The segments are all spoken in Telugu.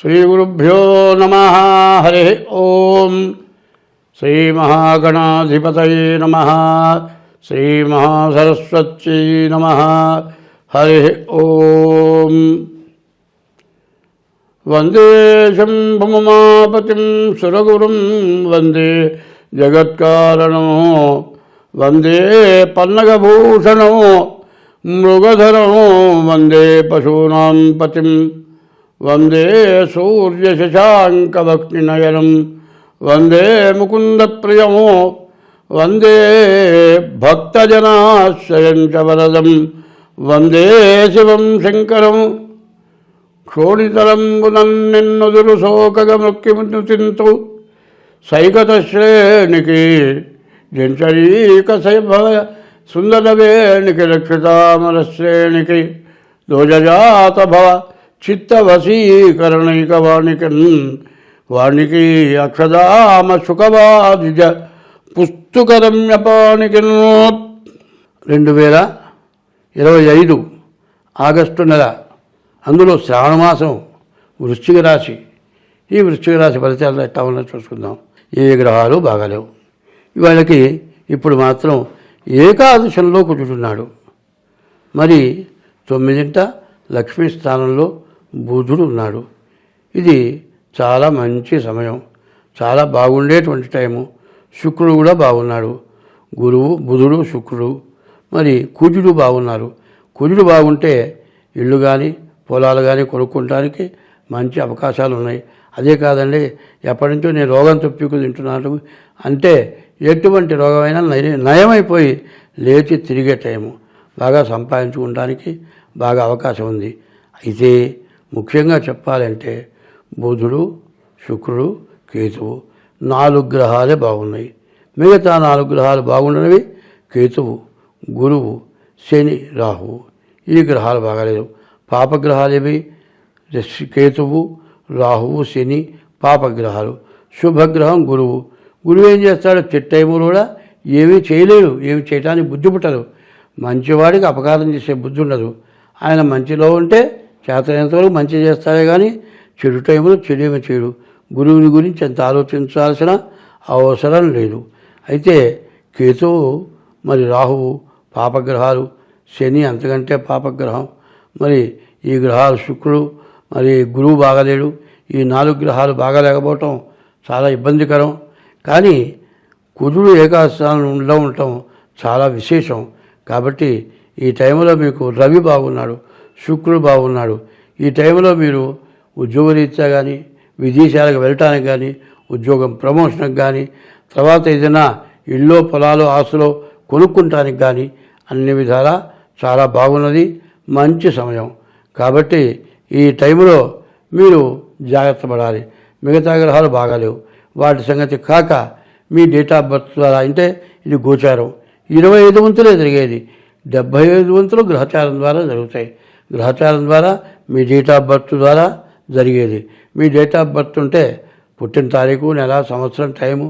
శ్రీగురుభ్యో నమః. హరి ఓం. శ్రీమహాగణాధిపతయే నమః. శ్రీమహాసరస్వత్యై నమః. హరి ఓం. వందే శంభుమాపతిం సురగురుం వందే జగత్కారణం వందే పన్నగభూషణం మృగధరం వందే పశూనాం పతిం వందే సూర్యశశాంకవక్నినయనం వందే ముకుందప్రియం వందే భక్తజనాశ్రయం చ వరదం వందే శివం శంకరం. క్షోణితలంబునన్నెన్నొదురు శోకగమృక్కిముతింతు సైకతశ్రేణికి జంచరీక సైభవ సుందరవేణికి రక్షితామరశ్రేణికి దోజజాత భవ చిత్తవశీకరణైక వాణికి అక్షదామ సుఖవాదిజ పుస్తుకరమ్యపానికి. 2025 ఆగస్టు నెల, అందులో శ్రావణమాసం, వృశ్చిక రాశి. ఈ వృశ్చిక రాశి ఫలితాలు ఎట్లా ఉన్నా చూసుకుందాం. ఏ గ్రహాలు బాగాలేవు. వాళ్ళకి ఇప్పుడు మాత్రం ఏకాదశంలో కూర్చుంటున్నాడు. మరి 9ంట లక్ష్మీ స్థానంలో బుధుడు ఉన్నాడు. ఇది చాలా మంచి సమయం, చాలా బాగుండేటువంటి టైము. శుక్రుడు కూడా బాగున్నాడు. గురువు, బుధుడు, శుక్రుడు, మరి కుజుడు బాగున్నారు. కుజుడు బాగుంటే ఇళ్ళు కానీ పొలాలు కానీ కొనుక్కోవడానికి మంచి అవకాశాలు ఉన్నాయి. అదే కాదండి, ఎప్పటి నుంచో నేను రోగం తప్పికు తింటున్నాను అంటే ఎటువంటి రోగమైనా నయమైపోయి లేచి తిరిగే టైము. బాగా సంపాదించుకోవడానికి బాగా అవకాశం ఉంది. అయితే ముఖ్యంగా చెప్పాలంటే బుధుడు, శుక్రుడు, కేతువు 4 గ్రహాలే బాగున్నాయి. మిగతా 4 గ్రహాలు బాగుండనివి కేతువు, గురువు, శని, రాహువు. ఈ గ్రహాలు బాగాలేదు. పాపగ్రహాలు ఇవి కేతువు, రాహువు, శని పాపగ్రహాలు. శుభగ్రహం గురువు. గురువు ఏం చేస్తాడు? టైములో కూడా ఏమీ చేయలేడు, ఏమి చేయడానికి బుద్ధి పుట్టదు. మంచివాడికి అపకారం చేసే బుద్ధి ఉండదు. ఆయన మంచిలో ఉంటే చేతనంతవరకు మంచి చేస్తాడే కానీ చెడు టైంలో చెడేమీ చేయడు. గురువుని గురించి అంత ఆలోచించాల్సిన అవసరం లేదు. అయితే కేతువు, మరి రాహువు పాపగ్రహాలు, శని అంతకంటే పాపగ్రహం. మరి ఈ గ్రహాలు శుక్రుడు, మరి గురువు బాగాలేడు. ఈ 4 గ్రహాలు బాగాలేకపోవటం చాలా ఇబ్బందికరం. కానీ కుజుడు ఏకాదశంలో ఉండటం చాలా విశేషం. కాబట్టి ఈ టైంలో మీకు రవి బాగున్నాడు, శుక్రుడు బాగున్నాడు. ఈ టైంలో మీరు ఉద్యోగరీత్యా కానీ, విదేశాలకు వెళ్ళటానికి కానీ, ఉద్యోగం ప్రమోషన్కి కానీ, తర్వాత ఏదైనా ఇల్లు పొలాలు ఆస్తులు కొనుక్కుంటానికి కానీ అన్ని విధాలా చాలా బాగున్నది, మంచి సమయం. కాబట్టి ఈ టైంలో మీరు జాగ్రత్త పడాలి. మిగతా గ్రహాలు బాగాలేవు. వాటి సంగతి కాక మీ డేట్ ఆఫ్ బర్త్ ద్వారా, అంటే ఇది గోచారం 25 వంతులే జరిగేది. 75 వంతులు గ్రహచారం ద్వారా జరుగుతాయి. గ్రహచారం ద్వారా మీ డేట్ ఆఫ్ బర్త్ ద్వారా జరిగేది. మీ డేట్ ఆఫ్ బర్త్ ఉంటే పుట్టిన తారీఖు, నెల, సంవత్సరం, టైము,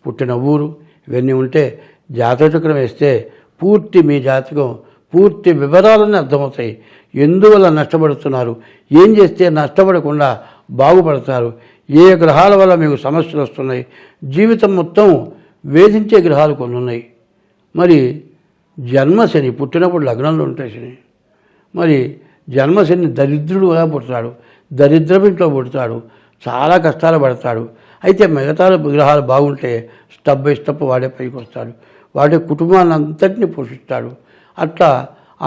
పుట్టిన ఊరు ఇవన్నీ ఉంటే జాతకచక్రం వేస్తే పూర్తి మీ జాతకం పూర్తి వివరాలన్నీ అర్థమవుతాయి. ఎందువల్ల నష్టపడుతున్నారు, ఏం చేస్తే నష్టపడకుండా బాగుపడతారు, ఏ గ్రహాల వల్ల మీకు సమస్యలు వస్తున్నాయి, జీవితం మొత్తం వేధించే గ్రహాలు కొన్ని ఉన్నాయి. మరి జన్మశని, పుట్టినప్పుడు లగ్నంలో ఉంటాయి శని. మరి జన్మశని దరిద్రుడుగా పుడతాడు, దరిద్రపింట్లో పుడతాడు, చాలా కష్టాలు పడతాడు. అయితే మిగతా గ్రహాలు బాగుంటే స్టెప్ బై స్టెప్ వాడే పైకి వస్తాడు, వాడి కుటుంబాన్ని అంతటినీ పోషిస్తాడు. అట్లా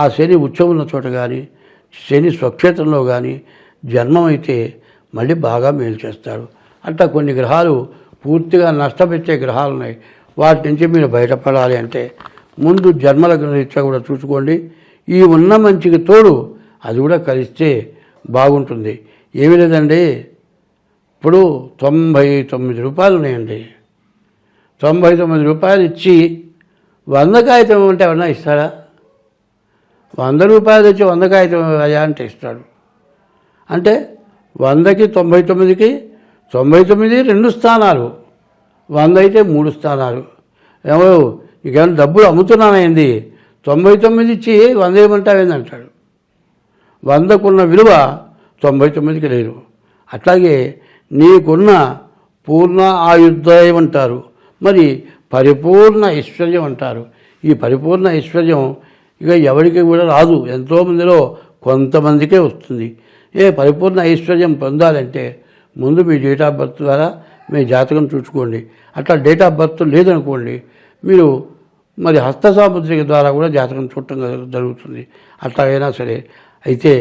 ఆ శని ఉచ్చం ఉన్న చోట కానీ, శని స్వక్షేత్రంలో కానీ జన్మమైతే మళ్ళీ బాగా మేలు చేస్తాడు. అట్లా కొన్ని గ్రహాలు పూర్తిగా నష్టపెట్టే గ్రహాలు ఉన్నాయి. వాటి నుంచి మీరు బయటపడాలి అంటే ముందు జన్మల రీత్యా కూడా చూసుకోండి. ఈ ఉన్న మంచికి తోడు అది కూడా కలిస్తే బాగుంటుంది. ఏమీ లేదండి, ఇప్పుడు 99 రూపాయలు ఉన్నాయండి. 99 రూపాయలు ఇచ్చి 100 కాగితం అంటే ఎవరన్నా ఇస్తాడా? 100 రూపాయలు ఇచ్చి 100 కాగితం అయ్యా అంటే ఇస్తాడు. అంటే 100కి 99కి 99 2 స్థానాలు, 100 అయితే 3 స్థానాలు. ఏమో ఇకేమైనా డబ్బులు అమ్ముతున్నానైంది, 99 ఇచ్చి 100 ఏమంటావేంది అంటాడు. 100కున్న విలువ 99కి లేదు. అట్లాగే నీకున్న పూర్ణ ఆయుర్దాయం అంటారు, మరి పరిపూర్ణ ఐశ్వర్యం అంటారు. ఈ పరిపూర్ణ ఐశ్వర్యం ఇక ఎవరికి కూడా రాదు, ఎంతోమందిలో కొంతమందికే వస్తుంది. పరిపూర్ణ ఐశ్వర్యం పొందాలంటే ముందు మీ డేట్ ఆఫ్ బర్త్ ద్వారా మీ జాతకం చూసుకోండి. అట్లా డేట్ ఆఫ్ బర్త్ లేదనుకోండి, మీరు మరి హస్త సాముద్రిక ద్వారా కూడా జాతకం చూడటం జరుగుతుంది. అట్లాగైనా సరే. అయితే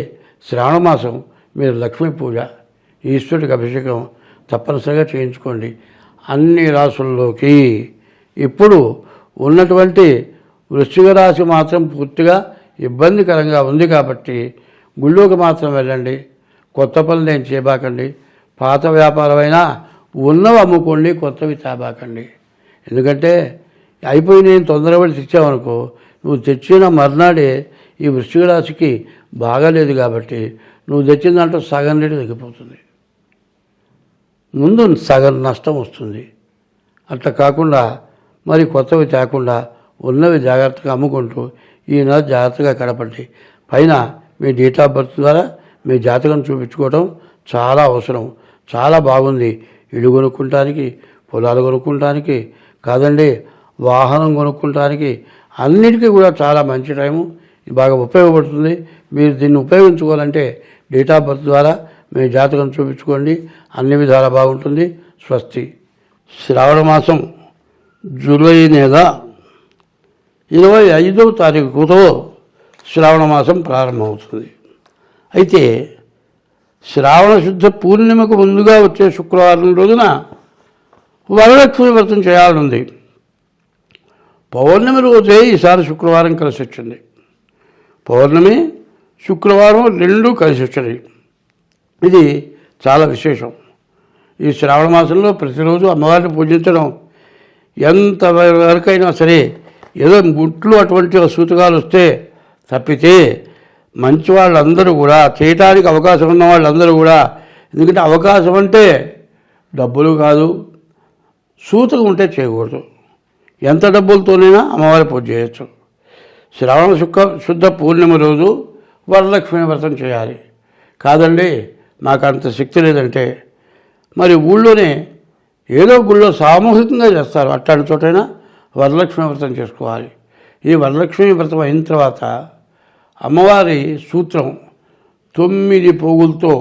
శ్రావణ మాసం మీరు లక్ష్మీ పూజ, ఈశ్వరుడికి అభిషేకం తప్పనిసరిగా చేయించుకోండి. అన్ని రాసుల్లోకి ఇప్పుడు ఉన్నటువంటి వృశ్చిక రాశి మాత్రం పూర్తిగా ఇబ్బందికరంగా ఉంది కాబట్టి గుళ్ళోకి మాత్రం వెళ్ళండి. కొత్త పనులు ఏం చేయబాకండి. పాత వ్యాపారమైనా ఉన్నవి అమ్ముకోండి, కొత్తవి తేబాకండి. ఎందుకంటే అయిపోయి నేను తొందరపడి తెచ్చావనుకో, నువ్వు తెచ్చిన మర్నాడే ఈ వృశ్చిక రాశికి బాగాలేదు కాబట్టి నువ్వు తెచ్చిన దాంట్లో సగం రేటు తగ్గిపోతుంది, ముందు సగం నష్టం వస్తుంది. అట్లా కాకుండా మరి కొత్తవి తేకుండా ఉన్నవి జాగ్రత్తగా అమ్ముకుంటూ ఈ నెల జాగ్రత్తగా గడపండి. పైన మీ డేట్ ఆఫ్ బర్త్ ద్వారా మీ జాతకం చూపించుకోవడం చాలా అవసరం. చాలా బాగుంది. ఇల్లు కొనుక్కుంటానికి, పొలాలు కొనుక్కుంటానికి కాదండి, వాహనం కొనుక్కుంటానికి అన్నిటికీ కూడా చాలా మంచి టైము, బాగా ఉపయోగపడుతుంది. మీరు దీన్ని ఉపయోగించుకోవాలంటే డేట్ ఆఫ్ బర్త్ ద్వారా మీ జాతకం చూపించుకోండి, అన్ని విధాలా బాగుంటుంది. స్వస్తి. శ్రావణ మాసం జూలై నెల 25వ తారీఖుతో శ్రావణ మాసం ప్రారంభమవుతుంది. అయితే శ్రావణ శుద్ధ పూర్ణిమకు ముందుగా వచ్చే శుక్రవారం రోజున వరలక్ష్మి వ్రతం చేయాలనుంది. పౌర్ణమి రోజే ఈసారి శుక్రవారం కలిసి వచ్చింది. పౌర్ణమి శుక్రవారం రెండు కలిసి వచ్చాయి. ఇది చాలా విశేషం. ఈ శ్రావణ మాసంలో ప్రతిరోజు అమ్మవారిని పూజించడం ఎంత వరకైనా సరే, ఏదో గుట్లు అటువంటి సూతకాలు వస్తే తప్పితే మంచి వాళ్ళందరూ కూడా చేయటానికి అవకాశం ఉన్న వాళ్ళందరూ కూడా, ఎందుకంటే అవకాశం అంటే డబ్బులు కాదు, సూతకం ఉంటే చేయకూడదు. ఎంత డబ్బులతోనైనా అమ్మవారి పూజ చేయొచ్చు. శ్రావణ శుద్ధ పూర్ణిమ రోజు వరలక్ష్మి వ్రతం చేయాలి. కాదండి నాకు అంత శక్తి లేదంటే మరి ఊళ్ళోనే ఏదో గుళ్ళో సామూహికంగా చేస్తారు, అట్లాంటి చోటైనా వరలక్ష్మి వ్రతం చేసుకోవాలి. ఈ వరలక్ష్మి వ్రతం అయిన తర్వాత అమ్మవారి సూత్రం 9 పోగులతో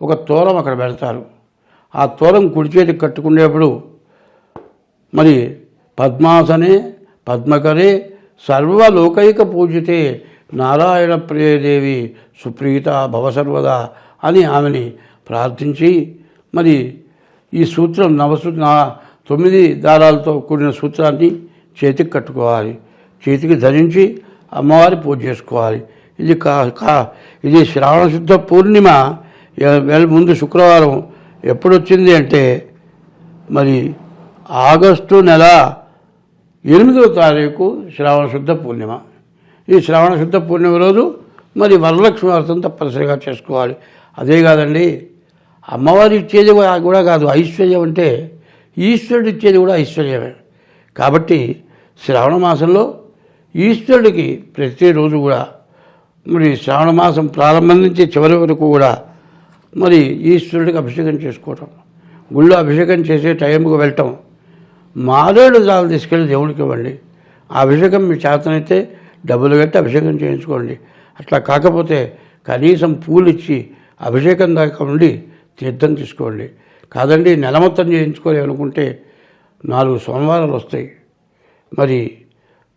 ఒక తోరం అక్కడ పెడతారు. ఆ తోరం కుడి చేతికి కట్టుకునేప్పుడు మరి పద్మాసనే పద్మకరే సర్వలోకైక పూజితే నారాయణ ప్రియదేవి సుప్రీత భవసర్వదా అని ఆమెని ప్రార్థించి మరి ఈ సూత్రం 9 దారాలతో కూడిన సూత్రాన్ని చేతికి కట్టుకోవాలి. చేతికి ధరించి అమ్మవారి పూజ చేసుకోవాలి. ఇది శ్రావణ శుద్ధ పూర్ణిమ ముందు శుక్రవారం ఎప్పుడు వచ్చింది అంటే మరి ఆగస్టు నెల 8వ తారీఖు శ్రావణ శుద్ధ పూర్ణిమ. ఈ శ్రావణ శుద్ధ పూర్ణిమ రోజు మరి వరలక్ష్మి వ్రతం తప్పనిసరిగా చేసుకోవాలి. అదే కాదండి, అమ్మవారు ఇచ్చేది కూడా కాదు, ఐశ్వర్యం అంటే ఈశ్వరుడు ఇచ్చేది కూడా ఐశ్వర్యమే. కాబట్టి శ్రావణ మాసంలో ఈశ్వరుడికి ప్రతిరోజు కూడా మరి శ్రావణ మాసం ప్రారంభం నుంచి చివరి వరకు కూడా మరి ఈశ్వరుడికి అభిషేకం చేసుకోవటం, గుళ్ళో అభిషేకం చేసే టైంకి వెళ్ళటం, మారేడు జాలు తీసుకెళ్ళి దేవుడికి ఇవ్వండి. ఆ అభిషేకం మీ చేతనైతే డబ్బులు కట్టి అభిషేకం చేయించుకోండి. అట్లా కాకపోతే కనీసం పూలు ఇచ్చి అభిషేకం దాకా ఉండి తీర్థం తీసుకోండి. కాదండి నెల మొత్తం చేయించుకోలేమనుకుంటే 4 సోమవారాలు వస్తాయి, మరి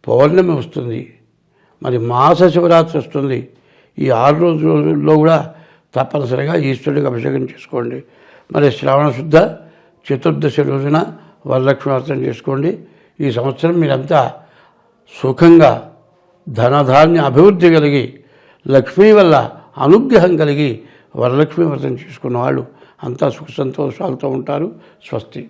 పౌర్ణమి వస్తుంది, మరి మాస శివరాత్రి వస్తుంది. ఈ 6 రోజుల్లో కూడా తప్పనిసరిగా ఈశ్వరుడికి అభిషేకం చేసుకోండి. మరి శ్రావణ శుద్ధ చతుర్దశి రోజున వరలక్ష్మి వ్రతం చేసుకోండి. ఈ సంవత్సరం మీరంతా సుఖంగా ధనధాన్య అభివృద్ధి కలిగి లక్ష్మీ వల్ల అనుగ్రహం కలిగి వరలక్ష్మి వ్రతం చేసుకున్న వాళ్ళు అంతా సుఖ సంతోషాలతో ఉంటారు. స్వస్తి.